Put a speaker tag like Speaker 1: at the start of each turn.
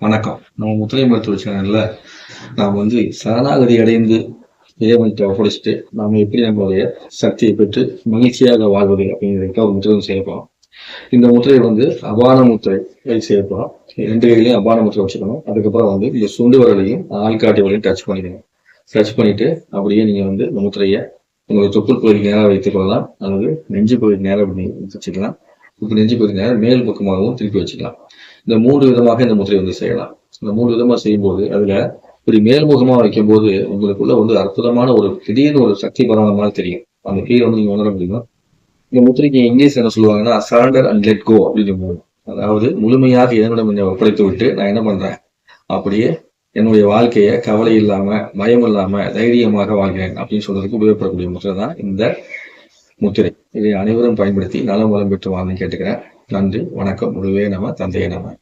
Speaker 1: வணக்கம். நம்ம முத்திரை மருத்துவ சேனல்ல நாம் சரணாகதி அடைந்து இறைவன்கிட்ட ஒப்படைச்சிட்டு நாம எப்படி நம்மளுடைய சக்தியை பெற்று மகிழ்ச்சியாக வாழ்வது அப்படிங்கிறதுக்காக ஒரு முத்திரை செய்யப்போம். இந்த முத்திரை அபான முத்திரை செய்யப்போம். 2 கையிலையும் அபான முத்திரை வச்சுக்கணும். அதுக்கப்புறம் இந்த சுண்டு வரலையும் ஆள்காட்டி வரையும் டச் பண்ணிடுங்க. டச் பண்ணிட்டு அப்படியே நீங்க இந்த முத்திரையை உங்களுடைய தொப்புள் பகுதிக்கு நேராக வைத்துக் கொள்ளலாம், அல்லது நெஞ்சு பகுதிக்கு நேரம் வச்சுக்கலாம். இப்ப நெஞ்சு பகுதி நேரம் மேல் பக்கமாகவும் திருப்பி வச்சுக்கலாம். இந்த 3 விதமாக இந்த முத்திரை செய்யலாம். இந்த 3 விதமா செய்யும் போது அதுல இப்படி மேல்முகமா வைக்கும் போது உங்களுக்குள்ள அற்புதமான ஒரு திடீர்னு ஒரு சக்தி பரவான மாதிரி தெரியும். அந்த கீழே நீங்க உணர முடியும். இந்த முத்திரைக்கு இங்கிலீஷ் என்ன சொல்லுவாங்கன்னா சரண்டர் அண்ட் லெட் கோ அப்படின்னு. அதாவது முழுமையாக என்னிடம் என்னை ஒப்படைத்து விட்டு நான் என்ன பண்றேன், அப்படியே என்னுடைய வாழ்க்கையை கவலை இல்லாம பயம் இல்லாம தைரியமாக வாழ்கிறேன் அப்படின்னு சொல்றதுக்கு உபயோகப்படக்கூடிய முத்திரை தான் இந்த முத்திரை. இதை அனைவரும் பயன்படுத்தி நலம் வளம் பெற்று வாழ்ந்து கேட்டுக்கிறேன். நன்றி, வணக்கம். முழுவே நம, தந்தையே நம.